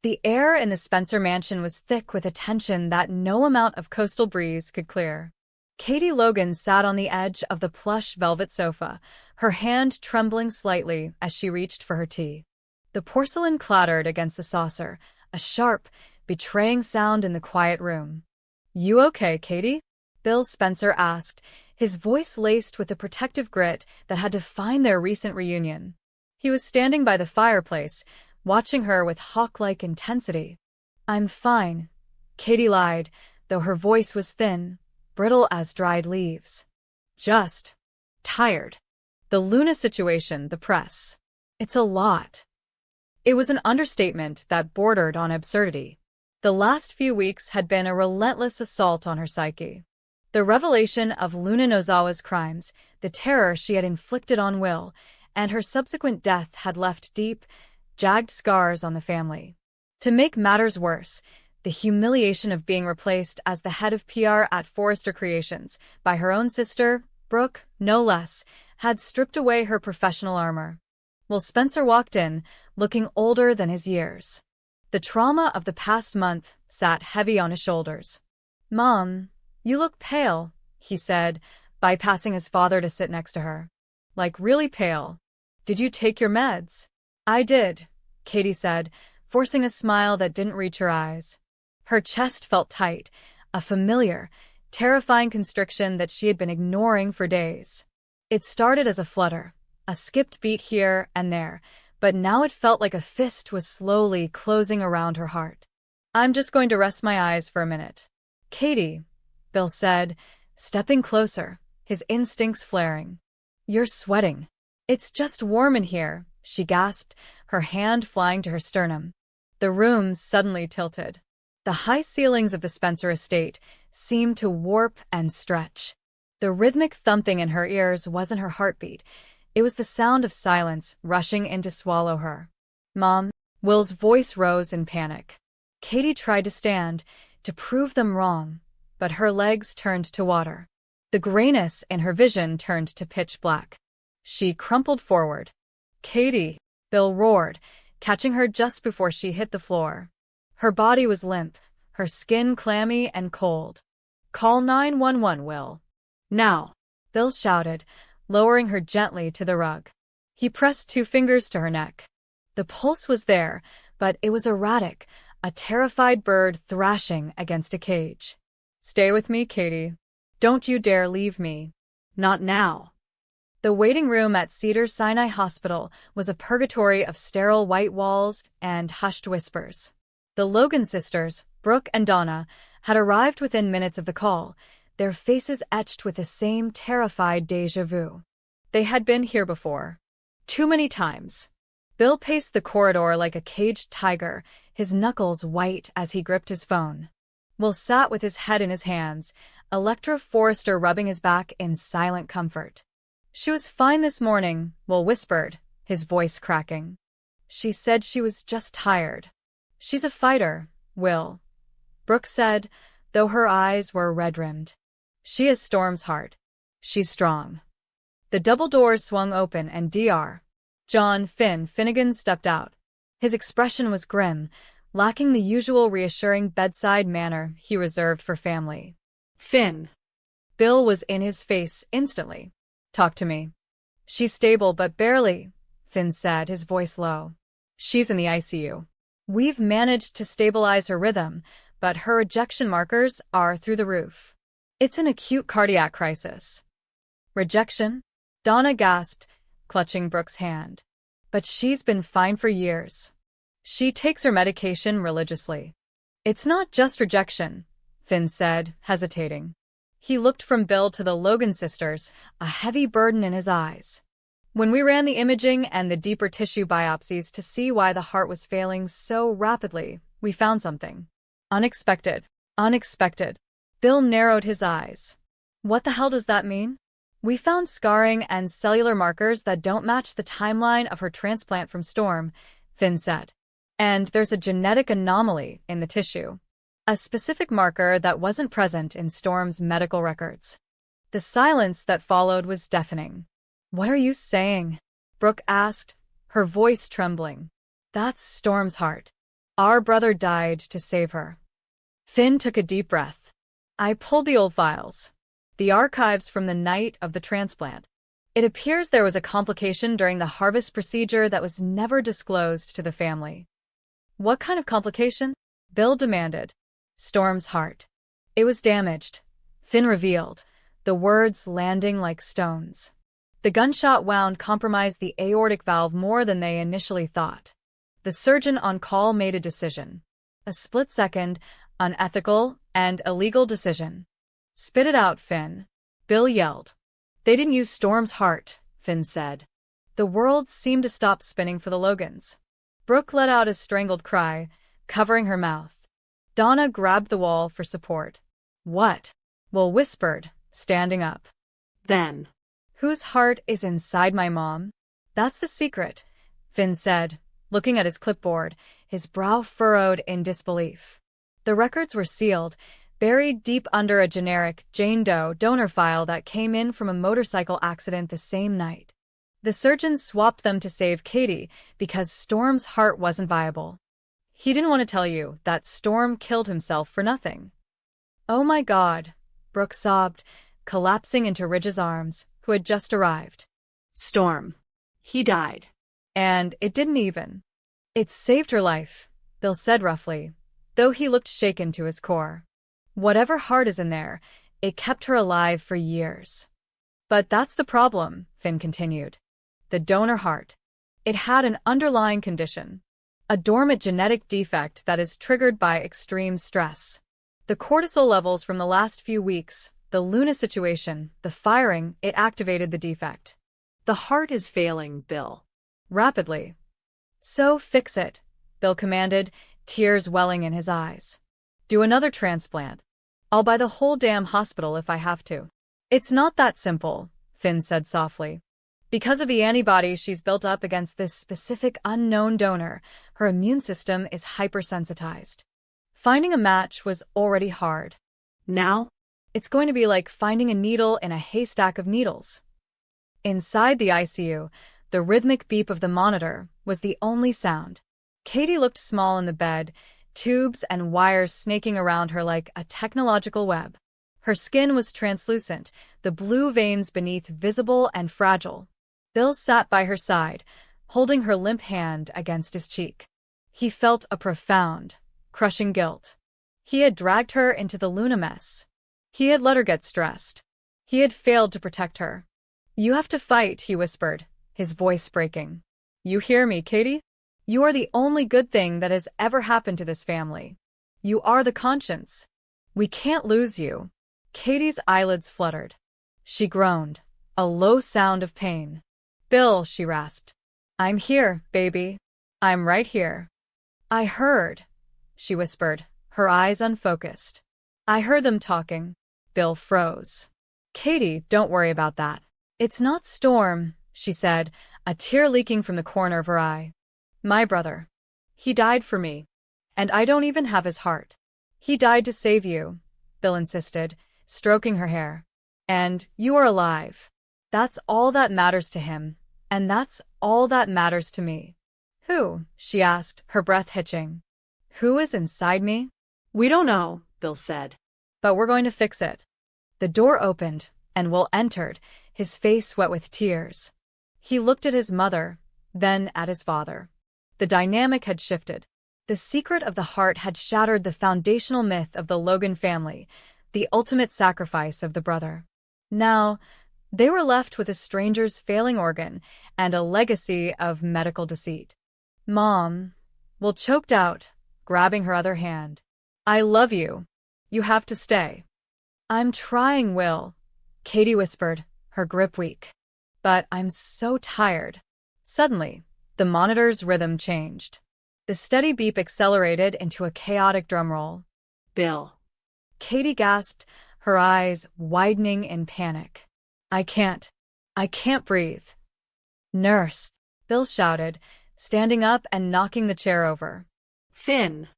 The air in the Spencer mansion was thick with a tension that no amount of coastal breeze could clear. Katie Logan sat on the edge of the plush velvet sofa, her hand trembling slightly as she reached for her tea. The porcelain clattered against the saucer, a sharp, betraying sound in the quiet room. "You okay, Katie?" Bill Spencer asked, his voice laced with the protective grit that had defined their recent reunion. He was standing by the fireplace, watching her with hawk-like intensity. "I'm fine," Katie lied, though her voice was thin, brittle as dried leaves. "Just tired. The Luna situation, the press. It's a lot." It was an understatement that bordered on absurdity. The last few weeks had been a relentless assault on her psyche. The revelation of Luna Nozawa's crimes, the terror she had inflicted on Will, and her subsequent death had left deep, jagged scars on the family. To make matters worse, the humiliation of being replaced as the head of PR at Forrester Creations by her own sister, Brooke, no less, had stripped away her professional armor. Will Spencer walked in, looking older than his years. The trauma of the past month sat heavy on his shoulders. "Mom, you look pale," he said, bypassing his father to sit next to her. "Like really pale. Did you take your meds?" "I did," Katie said, forcing a smile that didn't reach her eyes. Her chest felt tight, a familiar, terrifying constriction that she had been ignoring for days. It started as a flutter, a skipped beat here and there, but now it felt like a fist was slowly closing around her heart. "I'm just going to rest my eyes for a minute." "Katie," Bill said, stepping closer, his instincts flaring. "You're sweating." "It's just warm in here," she gasped, her hand flying to her sternum. The room suddenly tilted. The high ceilings of the Spencer estate seemed to warp and stretch. The rhythmic thumping in her ears wasn't her heartbeat. It was the sound of silence rushing in to swallow her. "Mom," Will's voice rose in panic. Katie tried to stand, to prove them wrong, but her legs turned to water. The grayness in her vision turned to pitch black. She crumpled forward. "Katie," Bill roared, catching her just before she hit the floor. Her body was limp, her skin clammy and cold. "Call 911, Will. Now," Bill shouted, lowering her gently to the rug. He pressed 2 fingers to her neck. The pulse was there, but it was erratic, a terrified bird thrashing against a cage. "Stay with me, Katie. Don't you dare leave me. Not now." The waiting room at Cedars-Sinai Hospital was a purgatory of sterile white walls and hushed whispers. The Logan sisters, Brooke and Donna, had arrived within minutes of the call, their faces etched with the same terrified déjà vu. They had been here before. Too many times. Bill paced the corridor like a caged tiger, his knuckles white as he gripped his phone. Will sat with his head in his hands, Electra Forrester rubbing his back in silent comfort. "She was fine this morning," Will whispered, his voice cracking. "She said she was just tired." "She's a fighter, Will," Brooke said, though her eyes were red-rimmed. "She has Storm's heart. She's strong." The double doors swung open and Dr. John Finnegan stepped out. His expression was grim, lacking the usual reassuring bedside manner he reserved for family. "Finn." Bill was in his face instantly. "Talk to me." "She's stable but barely," Finn said, his voice low. "She's in the ICU. We've managed to stabilize her rhythm, but her ejection markers are through the roof. It's an acute cardiac crisis." "Rejection?" Donna gasped, clutching Brooke's hand. "But she's been fine for years. She takes her medication religiously." "It's not just rejection," Finn said, hesitating. He looked from Bill to the Logan sisters, a heavy burden in his eyes. "When we ran the imaging and the deeper tissue biopsies to see why the heart was failing so rapidly, we found something. Unexpected. Unexpected." Bill narrowed his eyes. "What the hell does that mean?" "We found scarring and cellular markers that don't match the timeline of her transplant from Storm," Finn said. "And there's a genetic anomaly in the tissue. A specific marker that wasn't present in Storm's medical records." The silence that followed was deafening. "What are you saying?" Brooke asked, her voice trembling. "That's Storm's heart. Our brother died to save her. Finn took a deep breath. I pulled the old files. The archives from the night of the transplant. It appears there was a complication during the harvest procedure that was never disclosed to the family. What kind of complication? Bill demanded. Storm's heart. It was damaged, Finn revealed, the words landing like stones. The gunshot wound compromised the aortic valve more than they initially thought. The surgeon on call made a decision. A split-second, unethical, and illegal decision. Spit it out, Finn. Bill yelled. They didn't use Storm's heart, Finn said. The world seemed to stop spinning for the Logans. Brooke let out a strangled cry, covering her mouth. Donna grabbed the wall for support. What? Will whispered, standing up. Then. Whose heart is inside my mom? That's the secret, Finn said, looking at his clipboard, his brow furrowed in disbelief. The records were sealed, buried deep under a generic Jane Doe donor file that came in from a motorcycle accident the same night. The surgeon swapped them to save Katie because Storm's heart wasn't viable. He didn't want to tell you that Storm killed himself for nothing. Oh my God, Brooke sobbed, collapsing into Ridge's arms, who had just arrived. Storm. He died. And it didn't even. It saved her life, Bill said roughly, though he looked shaken to his core. Whatever heart is in there, it kept her alive for years. But that's the problem, Finn continued. The donor heart. It had an underlying condition. A dormant genetic defect that is triggered by extreme stress. The cortisol levels from the last few weeks, the Luna situation, the firing, it activated the defect. The heart is failing, Bill. Rapidly. So fix it, Bill commanded, tears welling in his eyes. Do another transplant. I'll buy the whole damn hospital if I have to. It's not that simple, Finn said softly. Because of the antibodies she's built up against this specific unknown donor, her immune system is hypersensitized. Finding a match was already hard. Now? It's going to be like finding a needle in a haystack of needles. Inside the ICU, the rhythmic beep of the monitor was the only sound. Katie looked small in the bed, tubes and wires snaking around her like a technological web. Her skin was translucent, the blue veins beneath visible and fragile. Bill sat by her side, holding her limp hand against his cheek. He felt a profound, crushing guilt. He had dragged her into the Luna mess. He had let her get stressed. He had failed to protect her. You have to fight, he whispered, his voice breaking. You hear me, Katie? You are the only good thing that has ever happened to this family. You are the conscience. We can't lose you. Katie's eyelids fluttered. She groaned, a low sound of pain. Bill, she rasped. I'm here, baby. I'm right here. I heard, she whispered, her eyes unfocused. I heard them talking. Bill froze. Katie, don't worry about that. It's not Storm, she said, a tear leaking from the corner of her eye. My brother. He died for me. And I don't even have his heart. He died to save you, Bill insisted, stroking her hair. And you are alive. That's all that matters to him. And that's all that matters to me. Who? She asked, her breath hitching. Who is inside me? We don't know, Bill said. But we're going to fix it. The door opened, and Will entered, his face wet with tears. He looked at his mother, then at his father. The dynamic had shifted. The secret of the heart had shattered the foundational myth of the Logan family, the ultimate sacrifice of the brother. Now, they were left with a stranger's failing organ and a legacy of medical deceit. Mom, Will choked out, grabbing her other hand. I love you. You have to stay. I'm trying, Will, Katie whispered, her grip weak. But I'm so tired. Suddenly, the monitor's rhythm changed. The steady beep accelerated into a chaotic drumroll. Bill. Katie gasped, her eyes widening in panic. I can't breathe. Nurse, Bill shouted, standing up and knocking the chair over. Finn.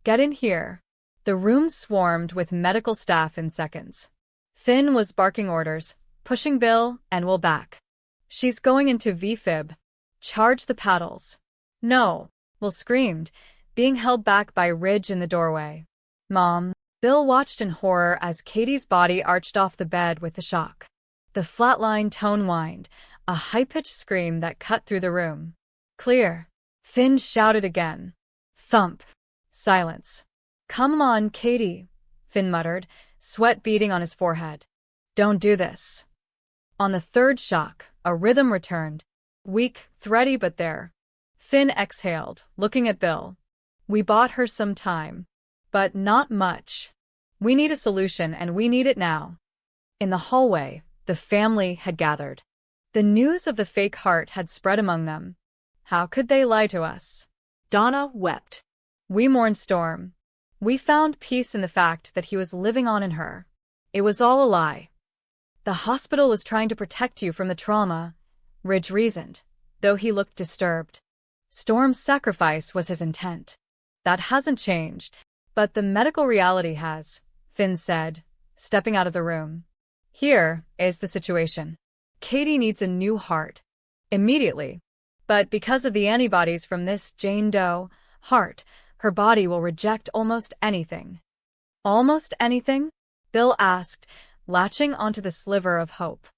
Get in here. The room swarmed with medical staff in seconds. Finn was barking orders, pushing Bill and Will back. She's going into V-fib. Charge the paddles. No, Will screamed, being held back by Ridge in the doorway. Mom. Bill watched in horror as Katie's body arched off the bed with the shock. The flatline tone whined, a high-pitched scream that cut through the room. Clear. Finn shouted again. Thump. Silence. Come on, Katie, Finn muttered, sweat beading on his forehead. Don't do this. On the third shock, a rhythm returned. Weak, thready, but there. Finn exhaled, looking at Bill. We bought her some time. But not much. We need a solution, and we need it now. In the hallway, the family had gathered. The news of the fake heart had spread among them. How could they lie to us? Donna wept. We mourned Storm. We found peace in the fact that he was living on in her. It was all a lie. The hospital was trying to protect you from the trauma, Ridge reasoned, though he looked disturbed. Storm's sacrifice was his intent. That hasn't changed. But the medical reality has, Finn said, stepping out of the room. Here is the situation. Katie needs a new heart. Immediately. But because of the antibodies from this Jane Doe heart, her body will reject almost anything. Almost anything? Bill asked, latching onto the sliver of hope.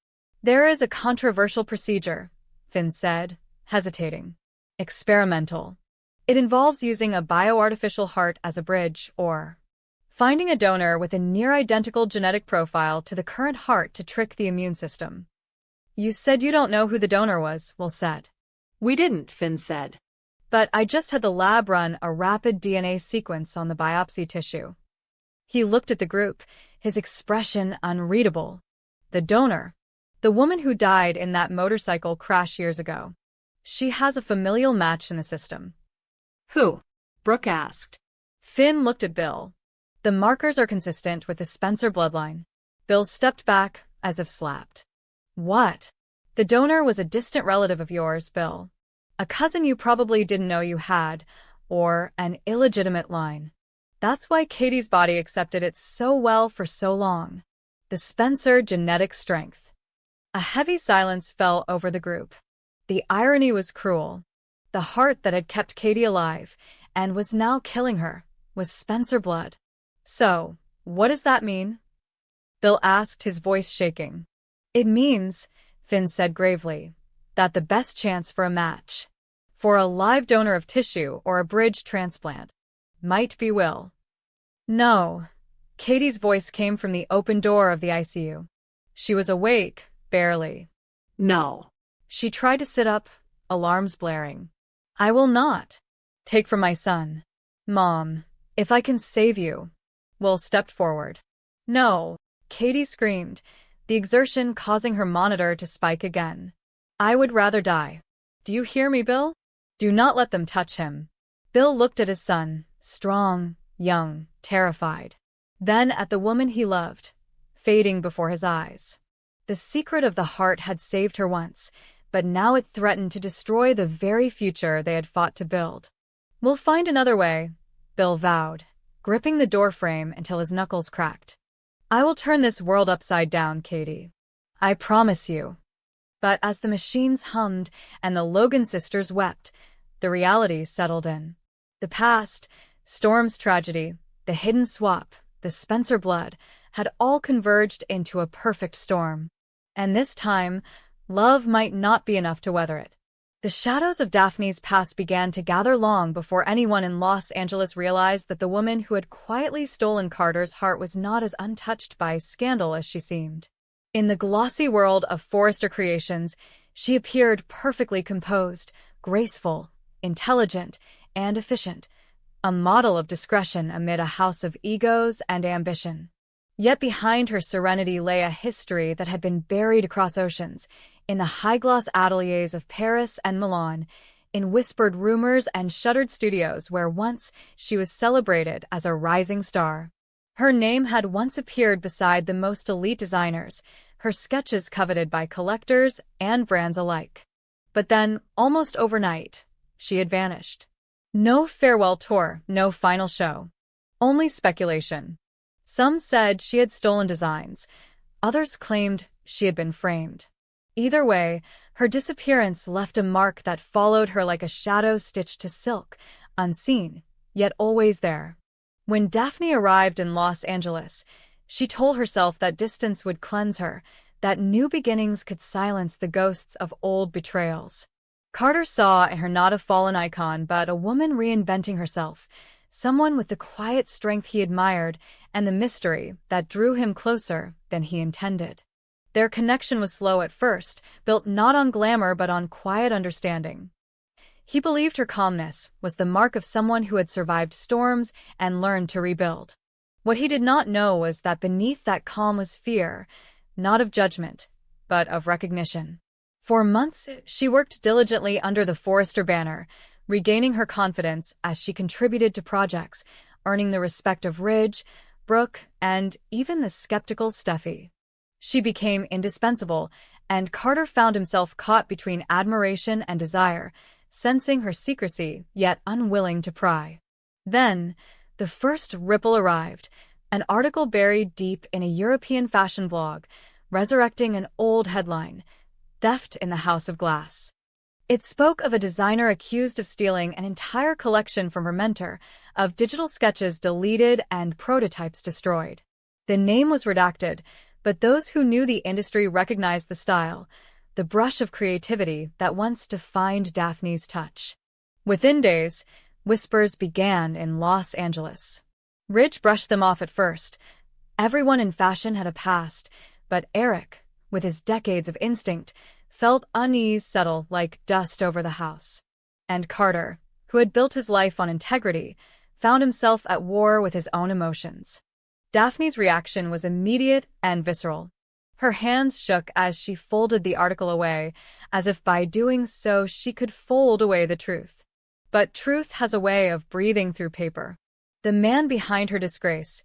There is a controversial procedure, Finn said, hesitating. Experimental. It involves using a bioartificial heart as a bridge, or finding a donor with a near-identical genetic profile to the current heart to trick the immune system. You said you don't know who the donor was, Will said. We didn't, Finn said. But I just had the lab run a rapid DNA sequence on the biopsy tissue. He looked at the group, his expression unreadable. The donor. The woman who died in that motorcycle crash years ago. She has a familial match in the system. Who? Brooke asked. Finn looked at Bill. The markers are consistent with the Spencer bloodline. Bill stepped back, as if slapped. What? The donor was a distant relative of yours, Bill. A cousin you probably didn't know you had, or an illegitimate line. That's why Katie's body accepted it so well for so long. The Spencer genetic strength. A heavy silence fell over the group. The irony was cruel. The heart that had kept Katie alive, and was now killing her, was Spencer blood. So, what does that mean? Bill asked, his voice shaking. It means, Finn said gravely, that the best chance for a match, for a live donor of tissue or a bridge transplant, might be Will. No. Katie's voice came from the open door of the ICU. She was awake, barely. No. She tried to sit up, alarms blaring. I will not. Take from my son. Mom, if I can save you. Will stepped forward. No. Katie screamed, the exertion causing her monitor to spike again. I would rather die. Do you hear me, Bill? Do not let them touch him. Bill looked at his son, strong, young, terrified. Then at the woman he loved, fading before his eyes. The secret of the heart had saved her once, but now it threatened to destroy the very future they had fought to build. We'll find another way, Bill vowed, gripping the doorframe until his knuckles cracked. I will turn this world upside down, Katie. I promise you. But as the machines hummed and the Logan sisters wept, the reality settled in. The past, Storm's tragedy, the hidden swap, the Spencer blood, had all converged into a perfect storm. And this time, love might not be enough to weather it. The shadows of Daphne's past began to gather long before anyone in Los Angeles realized that the woman who had quietly stolen Carter's heart was not as untouched by scandal as she seemed. In the glossy world of Forrester Creations, she appeared perfectly composed, graceful, intelligent, and efficient, a model of discretion amid a house of egos and ambition. Yet behind her serenity lay a history that had been buried across oceans, in the high-gloss ateliers of Paris and Milan, in whispered rumors and shuttered studios where once she was celebrated as a rising star. Her name had once appeared beside the most elite designers, her sketches coveted by collectors and brands alike. But then, almost overnight, she had vanished. No farewell tour, no final show. Only speculation. Some said she had stolen designs. Others claimed she had been framed. Either way, her disappearance left a mark that followed her like a shadow stitched to silk, unseen, yet always there. When Daphne arrived in Los Angeles, she told herself that distance would cleanse her, that new beginnings could silence the ghosts of old betrayals. Carter saw in her not a fallen icon, but a woman reinventing herself, someone with the quiet strength he admired and the mystery that drew him closer than he intended. Their connection was slow at first, built not on glamour but on quiet understanding. He believed her calmness was the mark of someone who had survived storms and learned to rebuild. What he did not know was that beneath that calm was fear, not of judgment, but of recognition. For months, she worked diligently under the Forrester banner, regaining her confidence as she contributed to projects, earning the respect of Ridge, Brooke, and even the skeptical Steffi. She became indispensable, and Carter found himself caught between admiration and desire, sensing her secrecy, yet unwilling to pry. Then, the first ripple arrived, an article buried deep in a European fashion blog, resurrecting an old headline, "Theft in the House of Glass." It spoke of a designer accused of stealing an entire collection from her mentor, of digital sketches deleted and prototypes destroyed. The name was redacted, but those who knew the industry recognized the style, the brush of creativity that once defined Daphne's touch. Within days, whispers began in Los Angeles. Ridge brushed them off at first. Everyone in fashion had a past, but Eric, with his decades of instinct, felt unease settle like dust over the house. And Carter, who had built his life on integrity, found himself at war with his own emotions. Daphne's reaction was immediate and visceral. Her hands shook as she folded the article away, as if by doing so she could fold away the truth. But truth has a way of breathing through paper. The man behind her disgrace,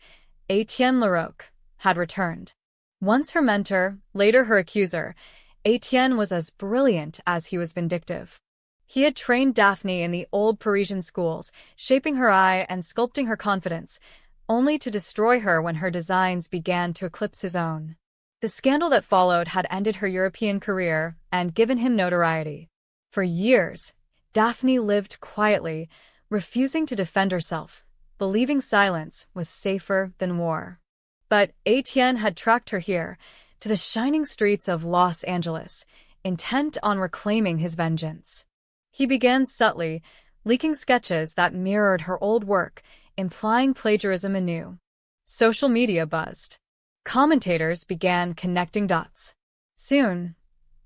Etienne Larocque, had returned. Once her mentor, later her accuser, Etienne was as brilliant as he was vindictive. He had trained Daphne in the old Parisian schools, shaping her eye and sculpting her confidence, only to destroy her when her designs began to eclipse his own. The scandal that followed had ended her European career and given him notoriety. For years, Daphne lived quietly, refusing to defend herself, believing silence was safer than war. But Etienne had tracked her here, to the shining streets of Los Angeles, intent on reclaiming his vengeance. He began subtly, leaking sketches that mirrored her old work, implying plagiarism anew. Social media buzzed. Commentators began connecting dots. Soon,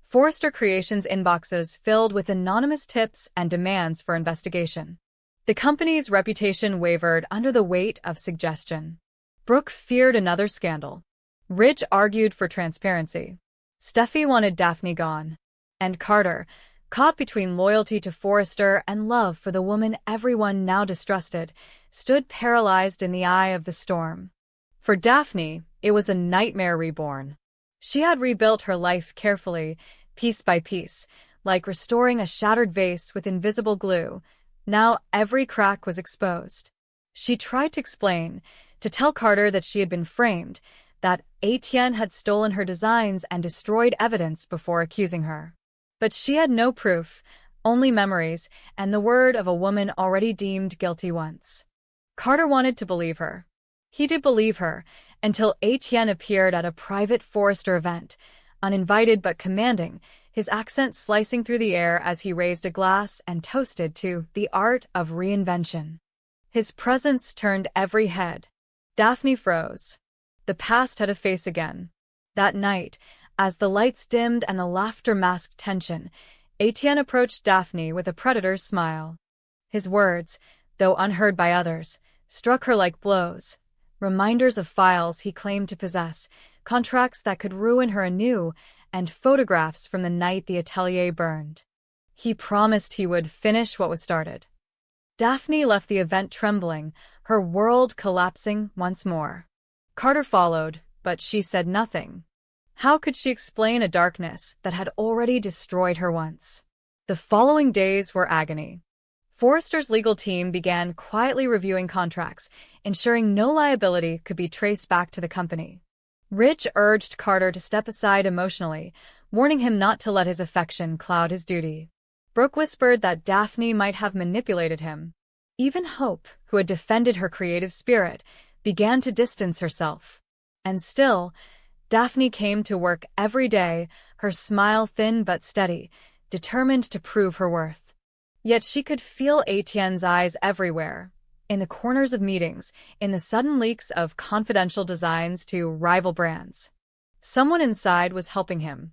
Forrester Creations' inboxes filled with anonymous tips and demands for investigation. The company's reputation wavered under the weight of suggestion. Brooke feared another scandal. Ridge argued for transparency. Steffi wanted Daphne gone. And Carter, caught between loyalty to Forrester and love for the woman everyone now distrusted, stood paralyzed in the eye of the storm. For Daphne, it was a nightmare reborn. She had rebuilt her life carefully, piece by piece, like restoring a shattered vase with invisible glue. Now every crack was exposed. She tried to explain, to tell Carter that she had been framed, that Etienne had stolen her designs and destroyed evidence before accusing her. But she had no proof, only memories, and the word of a woman already deemed guilty once. Carter wanted to believe her. He did believe her, until Etienne appeared at a private Forrester event, uninvited but commanding, his accent slicing through the air as he raised a glass and toasted to the art of reinvention. His presence turned every head. Daphne froze. The past had a face again. That night, as the lights dimmed and the laughter masked tension, Etienne approached Daphne with a predator's smile. His words, though unheard by others, struck her like blows, reminders of files he claimed to possess, contracts that could ruin her anew, and photographs from the night the atelier burned. He promised he would finish what was started. Daphne left the event trembling, her world collapsing once more. Carter followed, but she said nothing. How could she explain a darkness that had already destroyed her once? The following days were agony. Forrester's legal team began quietly reviewing contracts, ensuring no liability could be traced back to the company. Ridge urged Carter to step aside emotionally, warning him not to let his affection cloud his duty. Brooke whispered that Daphne might have manipulated him. Even Hope, who had defended her creative spirit, began to distance herself. And still, Daphne came to work every day, her smile thin but steady, determined to prove her worth. Yet she could feel Etienne's eyes everywhere, in the corners of meetings, in the sudden leaks of confidential designs to rival brands. Someone inside was helping him.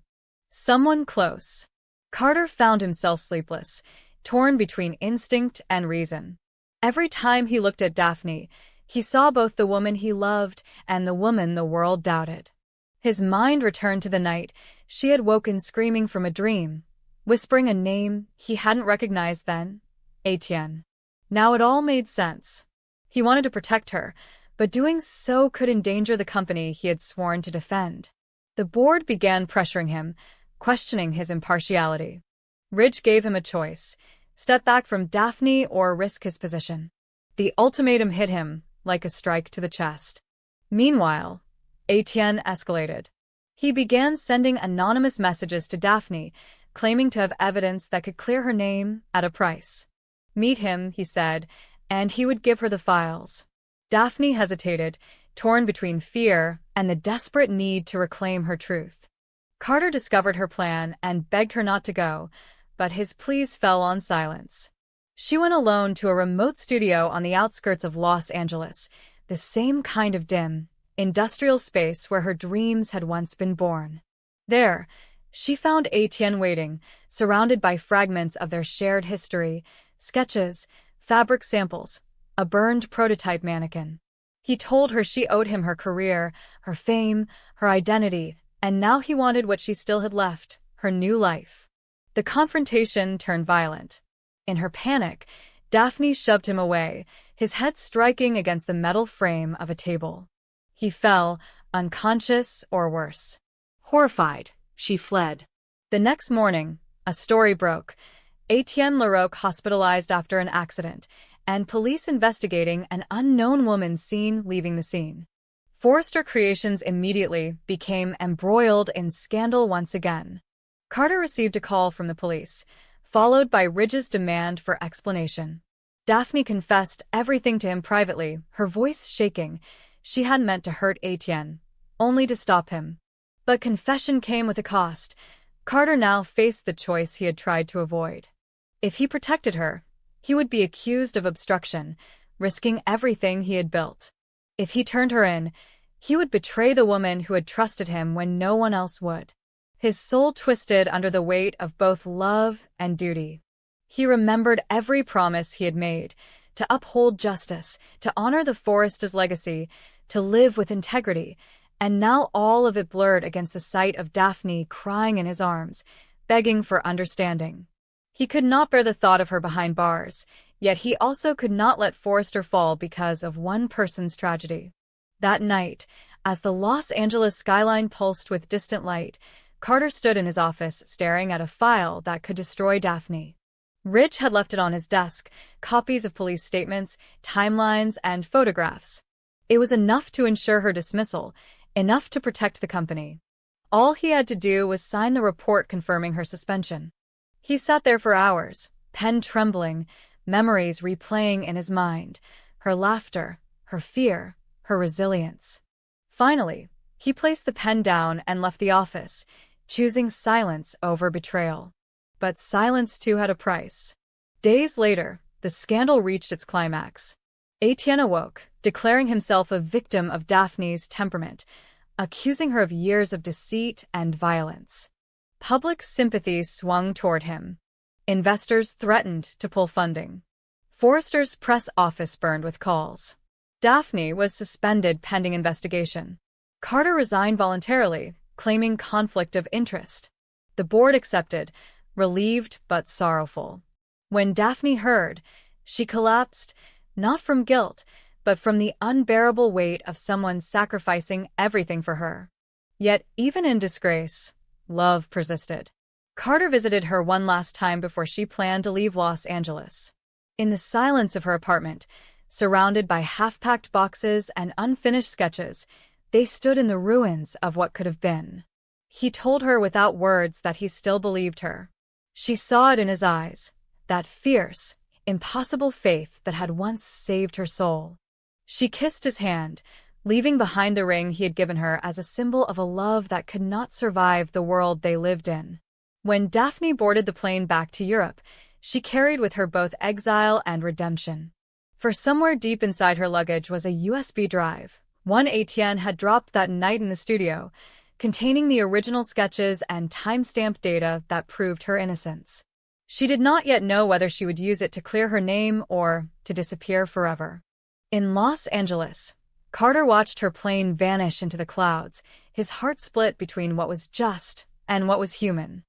Someone close. Carter found himself sleepless, torn between instinct and reason. Every time he looked at Daphne, he saw both the woman he loved and the woman the world doubted. His mind returned to the night she had woken screaming from a dream, whispering a name he hadn't recognized then, Etienne. Now it all made sense. He wanted to protect her, but doing so could endanger the company he had sworn to defend. The board began pressuring him, questioning his impartiality. Ridge gave him a choice: step back from Daphne or risk his position. The ultimatum hit him like a strike to the chest. Meanwhile, Etienne escalated. He began sending anonymous messages to Daphne, claiming to have evidence that could clear her name at a price. Meet him, he said, and he would give her the files. Daphne hesitated, torn between fear and the desperate need to reclaim her truth. Carter discovered her plan and begged her not to go, but his pleas fell on silence. She went alone to a remote studio on the outskirts of Los Angeles, the same kind of dim, industrial space where her dreams had once been born. There, she found Etienne waiting, surrounded by fragments of their shared history, sketches, fabric samples, a burned prototype mannequin. He told her she owed him her career, her fame, her identity, and now he wanted what she still had left, her new life. The confrontation turned violent. In her panic, Daphne shoved him away, his head striking against the metal frame of a table. He fell, unconscious or worse. Horrified, she fled. The next morning, a story broke. Etienne Larocque hospitalized after an accident, and police investigating an unknown woman seen leaving the scene. Forrester Creations immediately became embroiled in scandal once again. Carter received a call from the police, followed by Ridge's demand for explanation. Daphne confessed everything to him privately, her voice shaking. She hadn't meant to hurt Etienne, only to stop him. But confession came with a cost. Carter now faced the choice he had tried to avoid. If he protected her, he would be accused of obstruction, risking everything he had built. If he turned her in, he would betray the woman who had trusted him when no one else would. His soul twisted under the weight of both love and duty. He remembered every promise he had made, to uphold justice, to honor the Forrester's legacy, to live with integrity, and now all of it blurred against the sight of Daphne crying in his arms, begging for understanding. He could not bear the thought of her behind bars, yet he also could not let Forrester fall because of one person's tragedy. That night, as the Los Angeles skyline pulsed with distant light, Carter stood in his office staring at a file that could destroy Daphne. Ridge had left it on his desk, copies of police statements, timelines, and photographs. It was enough to ensure her dismissal, enough to protect the company. All he had to do was sign the report confirming her suspension. He sat there for hours, pen trembling, memories replaying in his mind, her laughter, her fear, her resilience. Finally, he placed the pen down and left the office, choosing silence over betrayal. But silence too had a price. Days later, the scandal reached its climax. Etienne awoke, declaring himself a victim of Daphne's temperament, accusing her of years of deceit and violence. Public sympathy swung toward him. Investors threatened to pull funding. Forrester's press office burned with calls. Daphne was suspended pending investigation. Carter resigned voluntarily, claiming conflict of interest. The board accepted, relieved but sorrowful. When Daphne heard, she collapsed, not from guilt, but from the unbearable weight of someone sacrificing everything for her. Yet, even in disgrace, love persisted. Carter visited her one last time before she planned to leave Los Angeles. In the silence of her apartment, surrounded by half-packed boxes and unfinished sketches, they stood in the ruins of what could have been. He told her without words that he still believed her. She saw it in his eyes, that fierce, impossible faith that had once saved her soul. She kissed his hand, leaving behind the ring he had given her as a symbol of a love that could not survive the world they lived in. When Daphne boarded the plane back to Europe, she carried with her both exile and redemption. For somewhere deep inside her luggage was a USB drive, one Etienne had dropped that night in the studio, containing the original sketches and time-stamped data that proved her innocence. She did not yet know whether she would use it to clear her name or to disappear forever. In Los Angeles, Carter watched her plane vanish into the clouds, his heart split between what was just and what was human.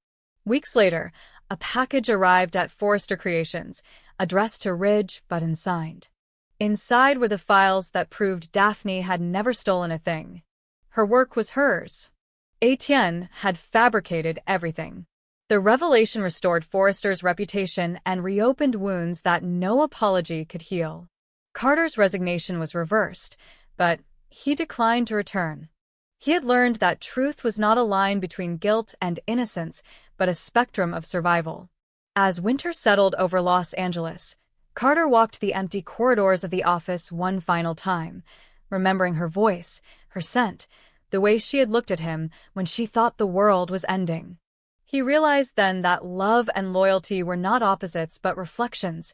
Weeks later, a package arrived at Forrester Creations, addressed to Ridge but unsigned. Inside were the files that proved Daphne had never stolen a thing. Her work was hers. Etienne had fabricated everything. The revelation restored Forrester's reputation and reopened wounds that no apology could heal. Carter's resignation was reversed, but he declined to return. He had learned that truth was not a line between guilt and innocence, but a spectrum of survival. As winter settled over Los Angeles, Carter walked the empty corridors of the office one final time, remembering her voice, her scent, the way she had looked at him when she thought the world was ending. He realized then that love and loyalty were not opposites but reflections.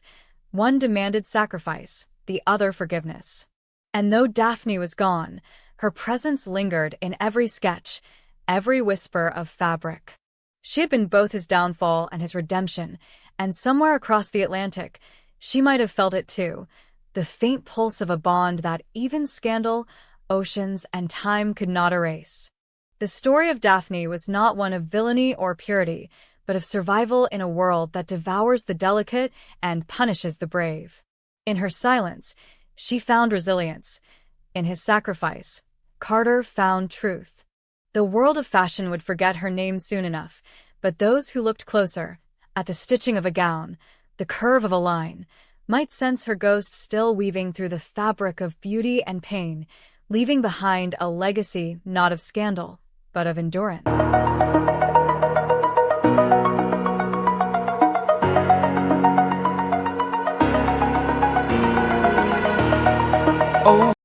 One demanded sacrifice, the other forgiveness. And though Daphne was gone, her presence lingered in every sketch, every whisper of fabric. She had been both his downfall and his redemption, and somewhere across the Atlantic, she might have felt it too, the faint pulse of a bond that even scandal, oceans, and time could not erase. The story of Daphne was not one of villainy or purity, but of survival in a world that devours the delicate and punishes the brave. In her silence, she found resilience. In his sacrifice, Carter found truth. The world of fashion would forget her name soon enough, but those who looked closer, at the stitching of a gown, the curve of a line, might sense her ghost still weaving through the fabric of beauty and pain, leaving behind a legacy not of scandal, but of endurance. Oh.